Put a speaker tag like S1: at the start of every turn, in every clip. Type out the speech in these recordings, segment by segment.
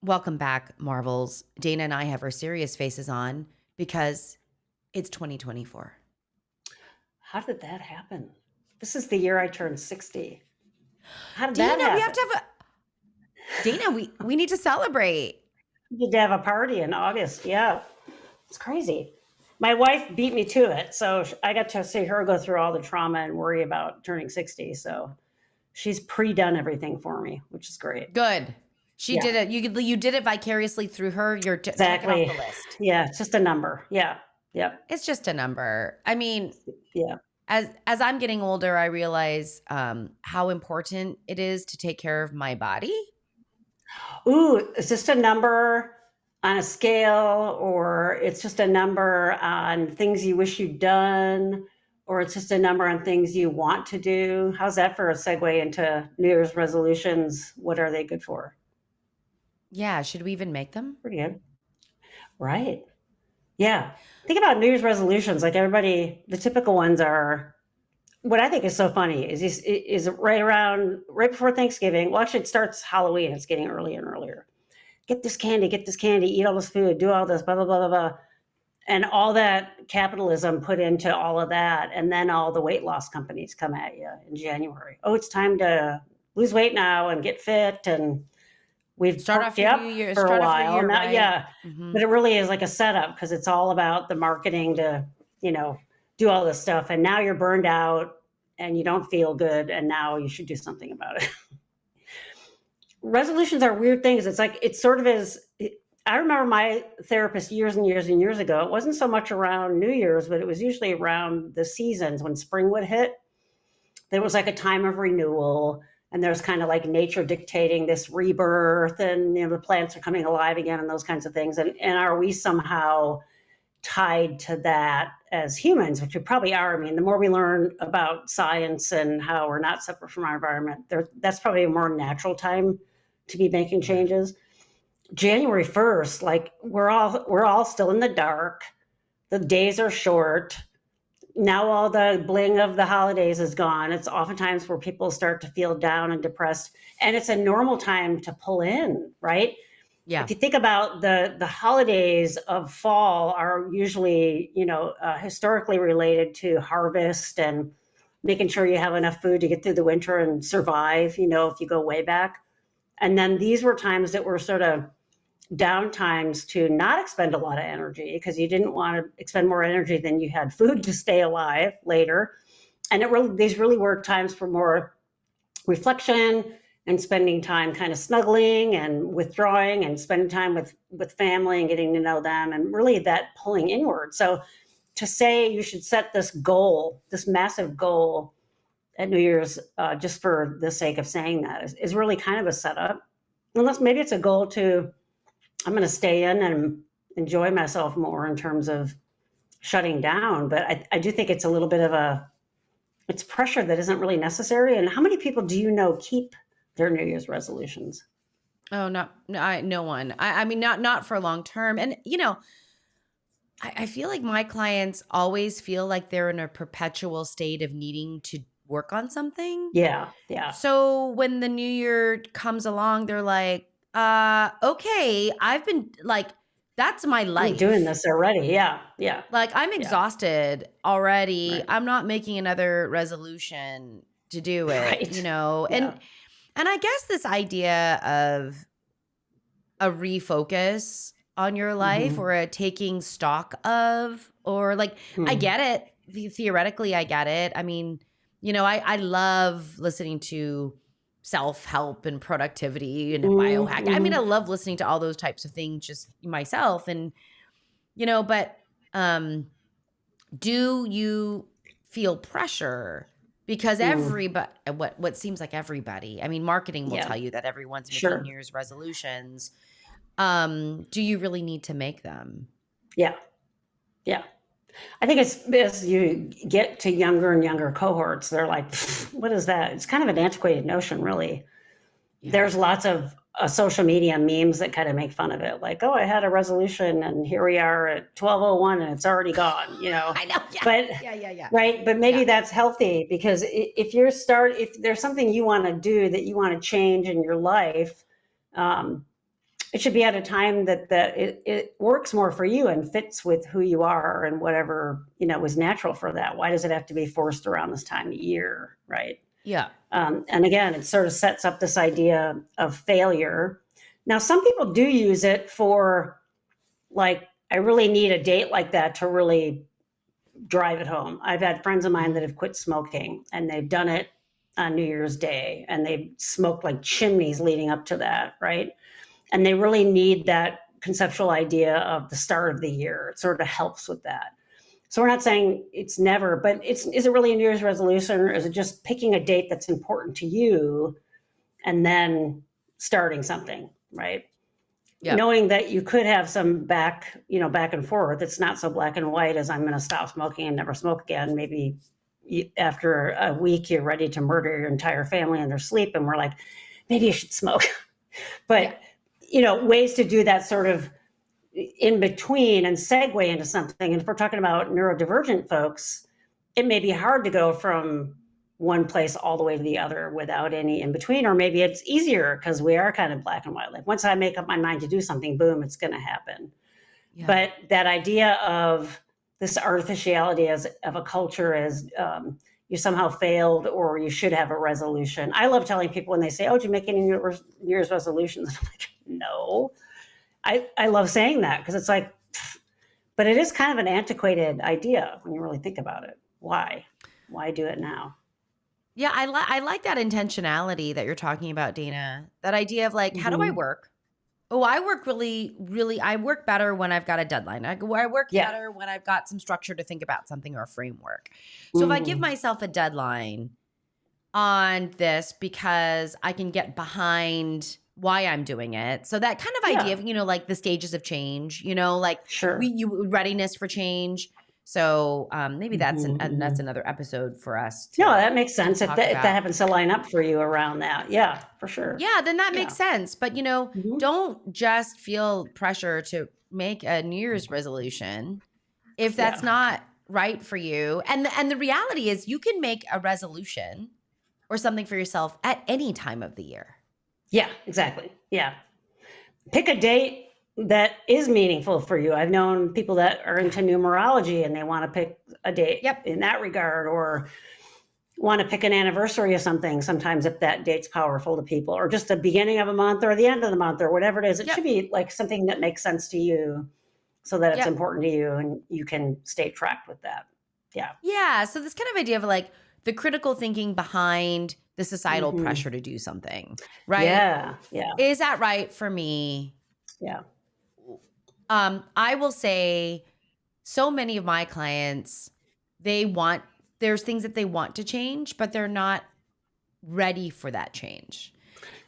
S1: Welcome back, Marvels. Dana and I have our serious faces on because it's 2024.
S2: How did that happen? This is the year I turned 60. How did
S1: Dana,
S2: that happen?
S1: we have to have Dana, we need to celebrate.
S2: We need to have a party in August. Yeah, it's crazy. My wife beat me to it, so I got to see her go through all the trauma and worry about turning 60. So she's pre-done everything for me, which is great.
S1: Good. She did it. You did it vicariously through her. You're
S2: Exactly.
S1: checking off the list.
S2: Yeah, it's just a number. Yeah. Yep.
S1: It's just a number. I mean,
S2: yeah.
S1: As I'm getting older, I realize how important it is to take care of my body.
S2: Ooh, it's just a number on a scale, or it's just a number on things you wish you'd done, or it's just a number on things you want to do. How's that for a segue into New Year's resolutions? What are they good for?
S1: Yeah, should we even make them?
S2: Pretty good. Right. Yeah. Think about New Year's resolutions. Like everybody, the typical ones are, what I think is so funny is right before Thanksgiving. Well, actually, it starts Halloween. It's getting earlier and earlier. Get this candy, eat all this food, do all this, blah, blah, blah, blah, blah. And all that capitalism put into all of that. And then all the weight loss companies come at you in January. Oh, it's time to lose weight now and get fit. And we've
S1: start off your New Year
S2: for a while.
S1: Year,
S2: now,
S1: right?
S2: Yeah. Mm-hmm. But it really is like a setup because it's all about the marketing to, do all this stuff. And now you're burned out and you don't feel good. And now you should do something about it. Resolutions are weird things. It's like, it sort of is. I remember my therapist years and years and years ago, it wasn't so much around New Year's, but it was usually around the seasons when spring would hit. There was like a time of renewal, and there's kind of like nature dictating this rebirth, and the plants are coming alive again and those kinds of things. And are we somehow tied to that as humans, which we probably are? I mean, the more we learn about science and how we're not separate from our environment, that's probably a more natural time to be making changes. January 1st, like we're all still in the dark. The days are short. Now all the bling of the holidays is gone. It's oftentimes where people start to feel down and depressed. And it's a normal time to pull in, right?
S1: Yeah.
S2: If you think about the holidays of fall are usually, historically related to harvest and making sure you have enough food to get through the winter and survive, if you go way back. And then these were times that were sort of down times to not expend a lot of energy because you didn't want to expend more energy than you had food to stay alive later. And these really were times for more reflection and spending time kind of snuggling and withdrawing and spending time with family and getting to know them, and really that pulling inward. So to say you should set this goal, this massive goal at New Year's, just for the sake of saying that is really kind of a setup. Unless maybe it's a goal to, I'm going to stay in and enjoy myself more in terms of shutting down. But I do think it's a little bit of it's pressure that isn't really necessary. And how many people do you know keep their New Year's resolutions?
S1: Oh, no one. I mean, not for long term. And, I feel like my clients always feel like they're in a perpetual state of needing to work on something.
S2: Yeah.
S1: So when the new year comes along, they're like, okay, I've been like, that's my life.
S2: I'm doing this already. Yeah.
S1: Like I'm exhausted already. Right. I'm not making another resolution to do it,
S2: right.
S1: Yeah. And I guess this idea of a refocus on your life or a taking stock of, or like, I get it. Theoretically, I get it. I mean, I love listening to self-help and productivity and biohacking. I mean, I love listening to all those types of things just myself. And, but do you feel pressure? Because everybody, what seems like everybody, I mean, marketing will tell you that everyone's making New Year's resolutions. Do you really need to make them?
S2: Yeah. I think it's as you get to younger and younger cohorts, they're like, what is that? It's kind of an antiquated notion, really. Yeah. There's lots of social media memes that kind of make fun of it. Like, oh, I had a resolution and here we are at 12:01 and it's already gone,
S1: I know. Yeah.
S2: But
S1: Yeah.
S2: right. But maybe
S1: Yeah.
S2: that's healthy, because if there's something you want to do that you want to change in your life, it should be at a time that it works more for you and fits with who you are and whatever, was natural for that. Why does it have to be forced around this time of year? Right.
S1: Yeah.
S2: And again, it sort of sets up this idea of failure. Now, some people do use it for, like, I really need a date like that to really drive it home. I've had friends of mine that have quit smoking, and they've done it on New Year's Day, and they smoked like chimneys leading up to that, right? And they really need that conceptual idea of the start of the year. It sort of helps with that. So we're not saying it's never, but is it really a New Year's resolution, or is it just picking a date that's important to you and then starting something, right?
S1: Yeah.
S2: Knowing that you could have some back and forth. It's not so black and white as I'm going to stop smoking and never smoke again. Maybe after a week, you're ready to murder your entire family in their sleep, and we're like, maybe you should smoke. But, ways to do that sort of in between and segue into something. And if we're talking about neurodivergent folks, it may be hard to go from one place all the way to the other without any in between, or maybe it's easier because we are kind of black and white. Like, once I make up my mind to do something, boom, it's going to happen. Yeah. But that idea of this artificiality of a culture as you somehow failed or you should have a resolution. I love telling people when they say, oh, did you make any New Year's resolutions? I'm like, no. I love saying that because it's like, but it is kind of an antiquated idea when you really think about it. Why do it now?
S1: Yeah, I like that intentionality that you're talking about, Dana. That idea of like, how do I work? Oh, I work I work better when I've got a deadline. I work better when I've got some structure to think about something or a framework. So if I give myself a deadline on this because I can get behind why I'm doing it. So that kind of idea of, like the stages of change, like readiness for change. So maybe that's that's another episode for us.
S2: That makes sense. If that happens to line up for you around that. Yeah, for sure.
S1: Yeah, then that makes sense. But, don't just feel pressure to make a New Year's resolution if that's not right for you. And the reality is you can make a resolution or something for yourself at any time of the year.
S2: Yeah, exactly. Yeah. Pick a date that is meaningful for you. I've known people that are into numerology and they want to pick a date in that regard, or want to pick an anniversary of something. Sometimes if that date's powerful to people, or just the beginning of a month or the end of the month or whatever it is, it should be like something that makes sense to you so that it's important to you and you can stay tracked with that. Yeah.
S1: Yeah. So this kind of idea of like the critical thinking behind the societal pressure to do something, right?
S2: Yeah. Yeah.
S1: Is that right for me?
S2: Yeah.
S1: I will say so many of my clients, there's things that they want to change, but they're not ready for that change.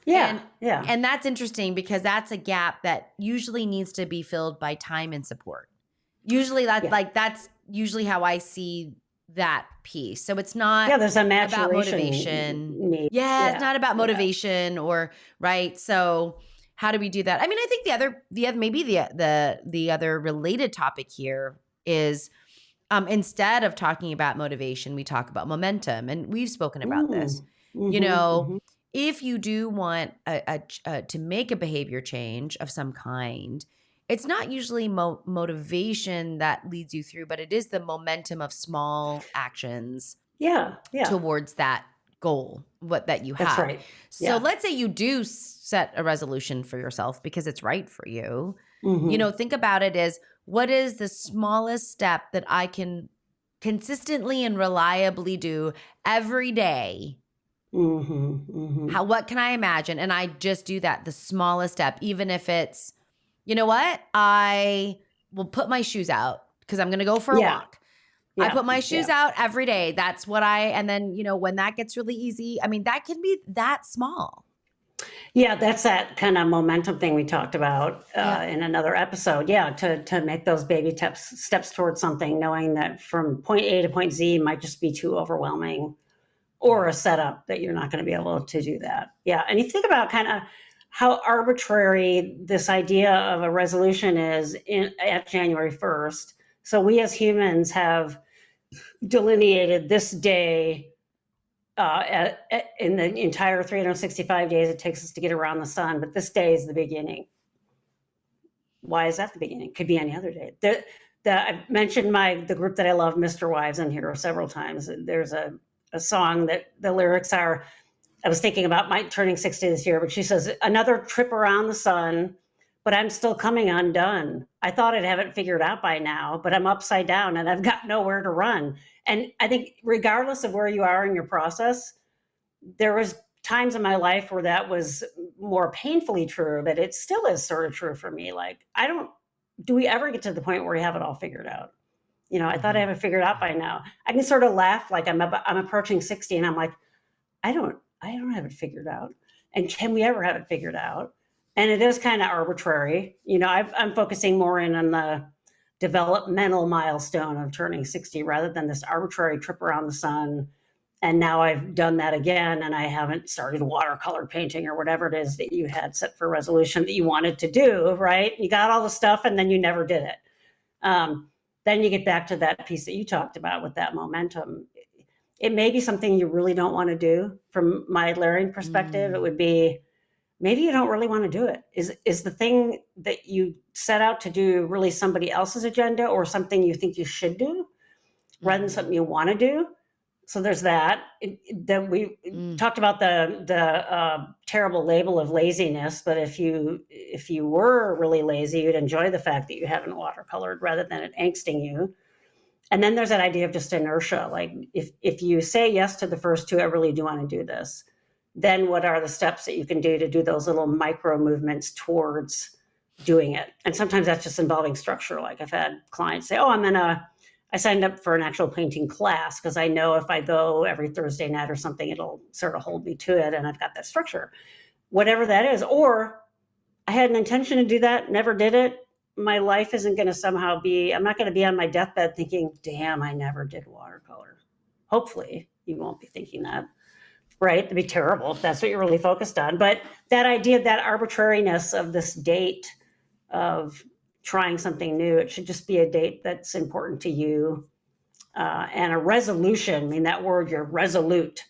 S2: Yeah.
S1: And that's interesting because that's a gap that usually needs to be filled by time and support. Usually that's usually how I see that piece. So it's not
S2: there's a
S1: about motivation.
S2: Need.
S1: It's not about motivation or right. So how do we do that? I mean, I think the other related topic here is instead of talking about motivation, we talk about momentum, and we've spoken about this. If you do want to make a behavior change of some kind, it's not usually motivation that leads you through, but it is the momentum of small actions towards that goal, that you have.
S2: That's right.
S1: So let's say you do set a resolution for yourself because it's right for you. Think about it as, what is the smallest step that I can consistently and reliably do every day? What can I imagine? And I just do that, the smallest step, even if it's, you know what? I will put my shoes out because I'm going to go for a walk. I put my shoes out every day. That's what and then, when that gets really easy, I mean, that can be that small.
S2: Yeah, that's that kind of momentum thing we talked about in another episode. Yeah, to make those baby steps towards something, knowing that from point A to point Z might just be too overwhelming, or a setup that you're not going to be able to do that. Yeah, and you think about kind of how arbitrary this idea of a resolution is at January 1st. So we as humans have delineated this day in the entire 365 days it takes us to get around the sun, but this day is the beginning. Why is that the beginning? Could be any other day. I've mentioned the group that I love, Mr. Wives, on here several times. There's a song that the lyrics are, I was thinking about my turning 60 this year, but she says, another trip around the sun, but I'm still coming undone. I thought I'd have it figured out by now, but I'm upside down and I've got nowhere to run. And I think regardless of where you are in your process, there was times in my life where that was more painfully true, but it still is sort of true for me. Like, do we ever get to the point where we have it all figured out? I thought I have it figured out by now. I can sort of laugh like I'm approaching 60 and I'm like, I don't have it figured out. And can we ever have it figured out? And it is kind of arbitrary. I'm focusing more in on the developmental milestone of turning 60 rather than this arbitrary trip around the sun. And now I've done that again, and I haven't started watercolor painting or whatever it is that you had set for resolution that you wanted to do, right? You got all the stuff, and then you never did it. Then you get back to that piece that you talked about with that momentum. It may be something you really don't want to do. From my learning perspective, it would be, maybe you don't really want to do it. Is the thing that you set out to do really somebody else's agenda or something you think you should do rather than something you want to do? So there's that. Then we talked about the terrible label of laziness, but if you were really lazy, you'd enjoy the fact that you haven't watercolored rather than it angsting you. And then there's that idea of just inertia. Like if you say yes to the first two, I really do want to do this, then what are the steps that you can do to do those little micro movements towards doing it? And sometimes that's just involving structure. Like I've had clients say, oh, I signed up for an actual painting class because I know if I go every Thursday night or something, it'll sort of hold me to it. And I've got that structure, whatever that is. Or I had an intention to do that, never did it. My life isn't going to somehow I'm not going to be on my deathbed thinking, damn, I never did watercolor. Hopefully you won't be thinking that, right? It'd be terrible if that's what you're really focused on. But that idea, that arbitrariness of this date of trying something new, it should just be a date that's important to you. And a resolution, I mean, that word, you're resolute,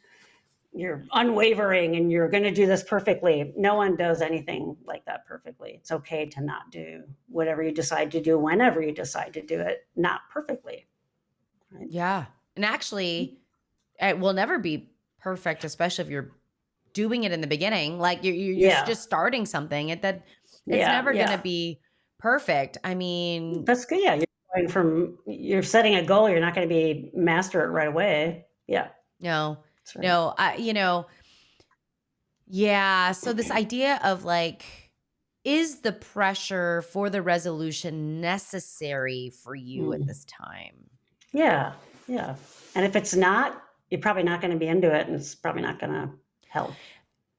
S2: you're unwavering, and you're going to do this perfectly. No one does anything like that perfectly. It's okay to not do whatever you decide to do whenever you decide to do it, not perfectly.
S1: Right? Yeah. And actually, it will never be perfect, especially if you're doing it in the beginning. Like you're just starting something. It's never going to be perfect. I mean,
S2: that's good. Yeah. You're setting a goal. You're not going to be master it right away. Yeah.
S1: No, right. No, yeah. So this idea of like, is the pressure for the resolution necessary for you at this time?
S2: Yeah. Yeah. And if it's not, you're probably not going to be into it, and it's probably not going to help.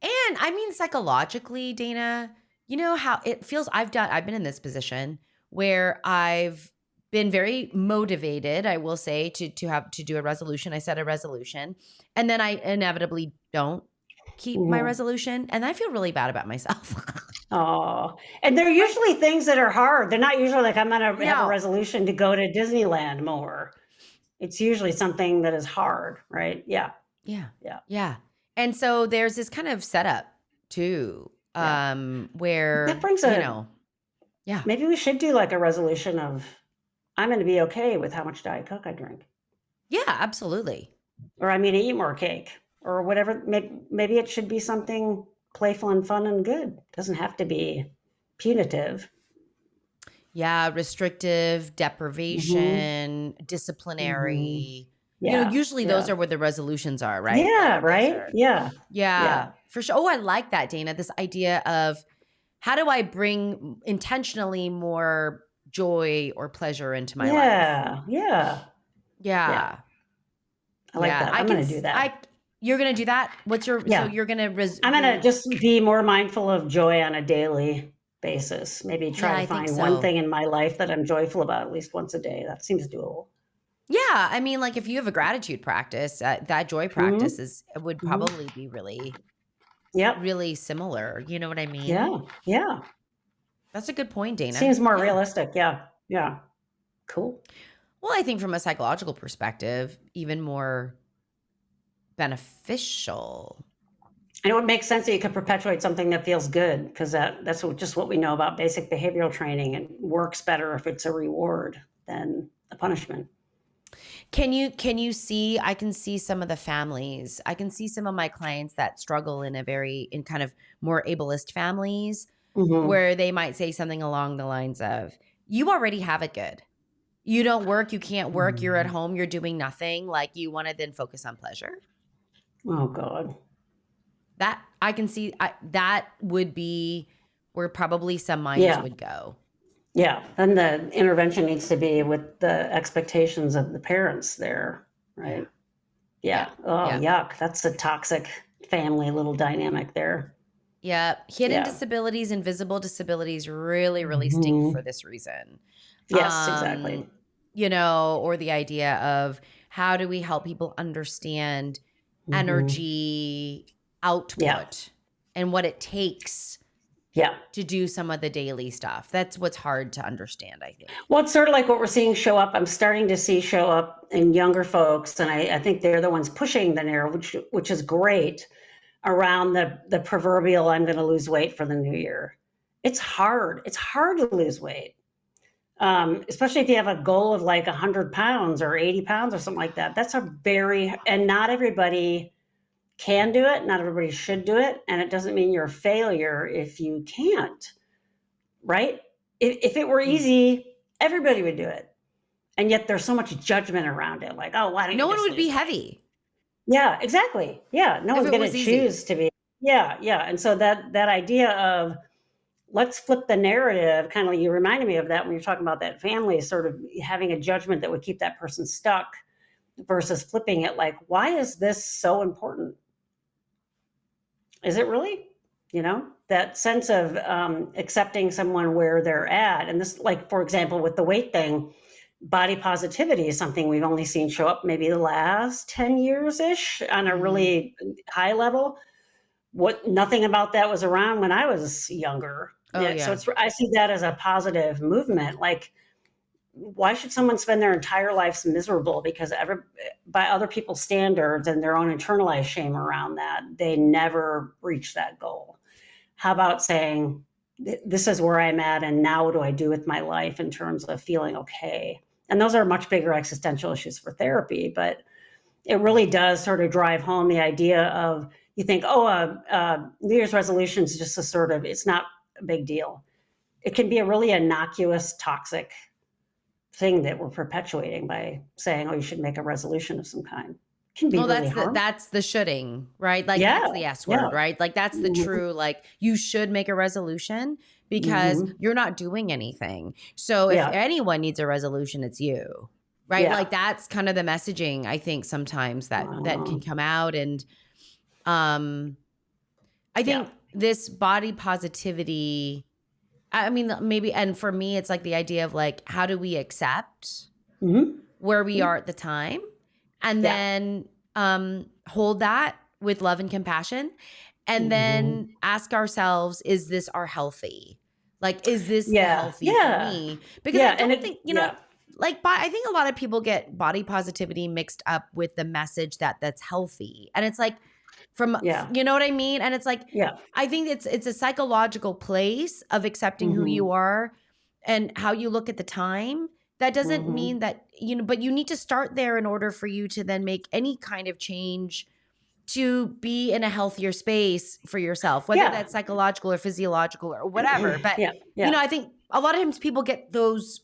S1: And I mean, psychologically, Dana, you know how it feels. I've been in this position where I've been very motivated, I will say, to do a resolution. I set a resolution, and then I inevitably don't keep my resolution, and I feel really bad about myself.
S2: Oh, and they're usually things that are hard. They're not usually like, I'm going to have a resolution to go to Disneyland more. It's usually something that is hard, right? Yeah.
S1: Yeah. Yeah. Yeah. And so there's this kind of setup too, where
S2: that brings maybe we should do like a resolution of, I'm going to be okay with how much Diet Coke I drink.
S1: Yeah, absolutely.
S2: Or I'm going to eat more cake or whatever. Maybe it should be something playful and fun and good. It doesn't have to be punitive.
S1: Yeah, restrictive, deprivation, disciplinary. Yeah. Usually those are where the resolutions are, right?
S2: Yeah, right?
S1: Yeah, for sure. Oh, I like that, Dana. This idea of how do I bring intentionally more joy or pleasure into my life?
S2: Yeah. I like that. I'm going to do that.
S1: You're going to do that? So you're going to...
S2: I'm going to just be more mindful of joy on a daily basis. Maybe try to find one thing in my life that I'm joyful about at least once a day. That seems doable.
S1: Yeah. I mean, like if you have a gratitude practice, that joy practice would probably be really
S2: Yep.
S1: really similar. You know what I mean?
S2: Yeah. Yeah.
S1: That's a good point, Dana.
S2: Seems more
S1: Yeah.
S2: realistic. Yeah. Yeah. Cool.
S1: Well, I think from a psychological perspective, even more beneficial.
S2: And it would make sense that you could perpetuate something that feels good because that's just what we know about basic behavioral training. It works better if it's a reward than a punishment.
S1: Can you see, I can see some of the families. I can see some of my clients that struggle in kind of more ableist families
S2: Mm-hmm.
S1: where they might say something along the lines of, you already have it good. You don't work, you can't work, you're at home, you're doing nothing. Like you want to then focus on pleasure.
S2: Oh God.
S1: That I can see that would be where probably some minds
S2: Yeah.
S1: would go.
S2: Yeah. Then the intervention needs to be with the expectations of the parents there,
S1: Yeah.
S2: right? Yeah.
S1: Yeah.
S2: Oh,
S1: Yeah.
S2: yuck. That's a toxic family little dynamic there.
S1: Yeah. Hidden
S2: Yeah.
S1: disabilities, invisible disabilities really, really stink
S2: Hmm.
S1: for this reason.
S2: Yes, exactly.
S1: Or the idea of how do we help people understand
S2: Hmm.
S1: energy
S2: Yeah.
S1: output and what it takes
S2: Yeah.
S1: to do some of the daily stuff. That's what's hard to understand, I think.
S2: Well, it's sort of like what we're seeing show up. I'm starting to see show up in younger folks, and I think they're the ones pushing the narrow, which is great around the proverbial I'm going to lose weight for the new year. It's hard. It's hard to lose weight, especially if you have a goal of like 100 pounds or 80 pounds or something like that. That's and not everybody can do it. Not everybody should do it. And it doesn't mean you're a failure if you can't, right? If it were
S1: Mm.
S2: easy, everybody would do it. And yet there's so much judgment around it. Like, oh, why don't
S1: No
S2: you
S1: one
S2: just
S1: would be
S2: lose weight?
S1: heavy
S2: Yeah, exactly. Yeah. No
S1: if
S2: one's
S1: it
S2: going
S1: was
S2: to
S1: easy.
S2: choose to be. Yeah. Yeah. And so that idea of let's flip the narrative, kind of, you reminded me of that when you're talking about that family sort of having a judgment that would keep that person stuck versus flipping it like, why is this so important? Is it really? That sense of accepting someone where they're at. And this, like, for example, with the weight thing, body positivity is something we've only seen show up maybe the last 10 years ish on a
S1: Mm.
S2: really high level. Nothing about that was around when I was younger.
S1: Oh
S2: Yeah, so
S1: yeah.
S2: I see that as a positive movement. Like, why should someone spend their entire lives miserable because by other people's standards and their own internalized shame around that, they never reach that goal? How about saying, this is where I'm at, and now what do I do with my life in terms of feeling okay? And those are much bigger existential issues for therapy, but it really does sort of drive home the idea of, you think, oh, New Year's resolution is just a sort of, it's not a big deal. It can be a really innocuous, toxic thing that we're perpetuating by saying, oh, you should make a resolution of some kind. It can be
S1: Well,
S2: really harmful.
S1: that's the shoulding, right? Like
S2: Yeah,
S1: that's the S
S2: yeah.
S1: word, right? Like that's the
S2: Hmm.
S1: true, like you should make a resolution because
S2: Hmm.
S1: you're not doing anything. So if
S2: Yeah,
S1: anyone needs a resolution, it's you. Right?
S2: yeah.
S1: Like that's kind of the messaging I think sometimes that can
S2: Wow.
S1: come out. And um I
S2: Yeah.
S1: think this body positivity, I mean, maybe, and for me, it's like the idea of like, how do we accept
S2: Hmm.
S1: where we are at the time and
S2: Yeah.
S1: then hold that with love and compassion and
S2: Hmm.
S1: then ask ourselves, is this our healthy? Like, is this the
S2: Yeah.
S1: healthy for
S2: Yeah.
S1: me? Because I
S2: Yeah. And
S1: don't
S2: it,
S1: think,
S2: yeah.
S1: like, I think a lot of people get body positivity mixed up with the message that that's healthy. And it's like,
S2: Yeah.
S1: you know what I mean? And it's like,
S2: Yeah.
S1: I think it's a psychological place of accepting who
S2: Hmm.
S1: you are and how you look at the time. That doesn't
S2: Hmm.
S1: mean that, but you need to start there in order for you to then make any kind of change to be in a healthier space for yourself, whether
S2: Yeah.
S1: that's psychological or physiological or whatever. But,
S2: Yeah. Yeah.
S1: I think a lot of times people get those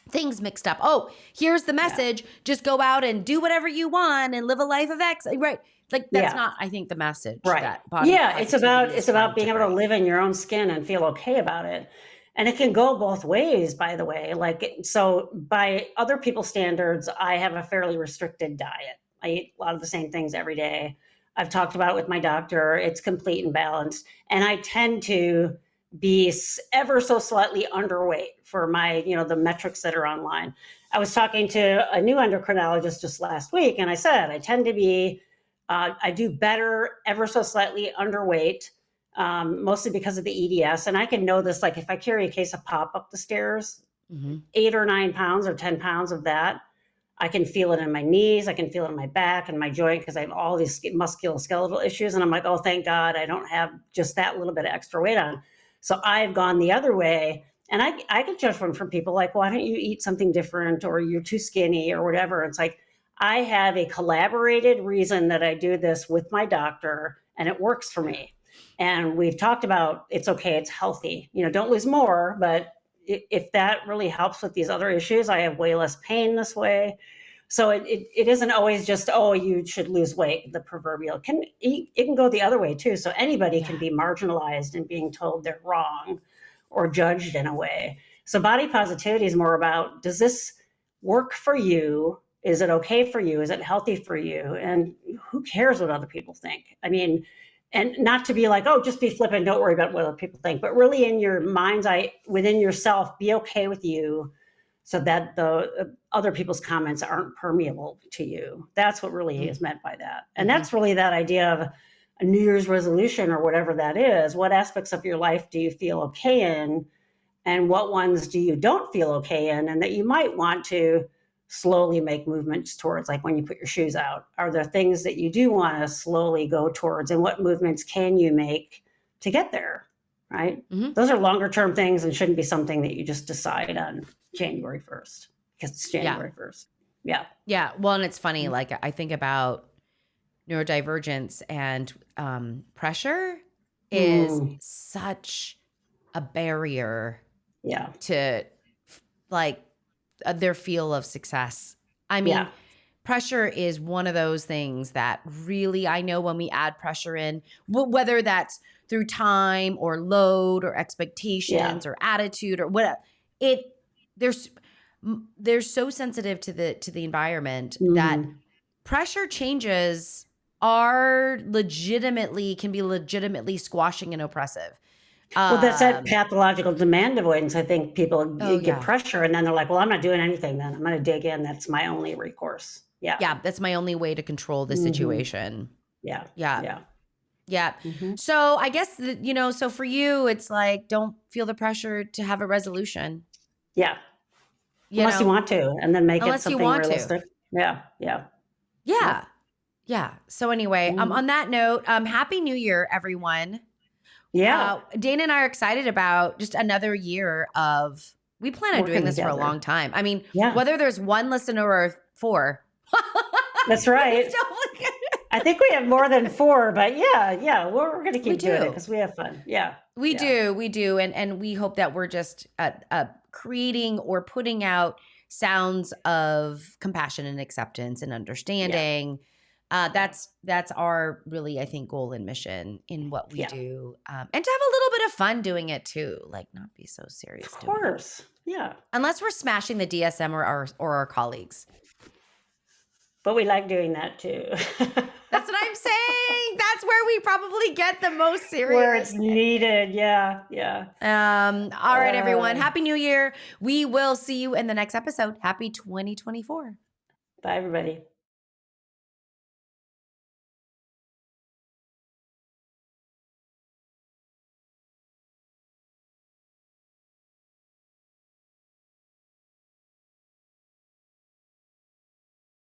S1: things mixed up. Oh, here's the
S2: Yeah.
S1: message. Just go out and do whatever you want and live a life of X. Right. Like that's
S2: Yeah.
S1: not, I think, the message
S2: Right.
S1: that body
S2: Yeah.
S1: positivity is
S2: It's about
S1: trying to
S2: being able to
S1: bring.
S2: live in your own skin and feel okay about it. And it can go both ways, by the way. Like, so by other people's standards, I have a fairly restricted diet. I eat a lot of the same things every day. I've talked about it with my doctor. It's complete and balanced. And I tend to be ever so slightly underweight for my, the metrics that are online. I was talking to a new endocrinologist just last week, and I said, I tend to be I do better ever so slightly underweight, mostly because of the EDS. And I can know this, like if I carry a case of pop up the stairs, 8 or 9 pounds or 10 pounds of that, I can feel it in my knees. I can feel it in my back and my joint because I have all these musculoskeletal issues. And I'm like, oh, thank God I don't have just that little bit of extra weight on. So I've gone the other way. And I get judgment from people like, why don't you eat something different, or you're too skinny or whatever. It's like, I have a collaborated reason that I do this with my doctor, and it works for me. And we've talked about it's okay, it's healthy. Don't lose more, but if that really helps with these other issues, I have way less pain this way. So it isn't always just, oh, you should lose weight, the proverbial. It can go the other way too. So anybody can be marginalized and being told they're wrong or judged in a way. So body positivity is more about, does this work for you? Is it okay for you? Is it healthy for you? And who cares what other people think? I mean, and not to be like, oh, just be flippant, don't worry about what other people think, but really in your mind's eye, within yourself, be okay with you so that the other people's comments aren't permeable to you. That's what really is meant by that. And that's really that idea of a New Year's resolution or whatever that is. What aspects of your life do you feel okay in? And what ones do you don't feel okay in? And that you might want to slowly make movements towards, like when you put your shoes out. Are there things that you do want to slowly go towards, and what movements can you make to get there, right? Those are longer term things and shouldn't be something that you just decide on January 1st because it's January 1st. Yeah.
S1: Yeah. Well, and it's funny, like I think about neurodivergence, and pressure is such a barrier to like their feel of success. I mean, pressure is one of those things that really, I know when we add pressure in, whether that's through time or load or expectations or attitude or whatever, they're so sensitive to the environment that pressure changes can be legitimately squashing and oppressive.
S2: Well, that's that pathological demand avoidance. I think people get pressure and then they're like, well, I'm not doing anything then. I'm going to dig in. That's my only recourse. Yeah.
S1: Yeah. That's my only way to control the situation.
S2: Yeah.
S1: Yeah. Yeah. So I guess, so for you, it's like, don't feel the pressure to have a resolution.
S2: Yeah. Unless you want to, and then make it something realistic. Yeah.
S1: So anyway, on that note, Happy New Year, everyone.
S2: Yeah.
S1: Dana and I are excited about just another year of, we plan on doing this for a long time. I mean, whether there's one listener or 4.
S2: That's right. I think we have more than 4, but we're going to keep doing it because we have fun. Yeah.
S1: We do. And we hope that we're just creating or putting out sounds of compassion and acceptance and understanding. That's our really, I think, goal and mission in what we do. And to have a little bit of fun doing it too, like not be so serious.
S2: Of course. Yeah.
S1: Unless we're smashing the DSM or our colleagues.
S2: But we like doing that too.
S1: That's what I'm saying. That's where we probably get the most serious.
S2: Where it's needed. Yeah.
S1: All right, everyone. Happy New Year. We will see you in the next episode. Happy 2024.
S2: Bye, everybody.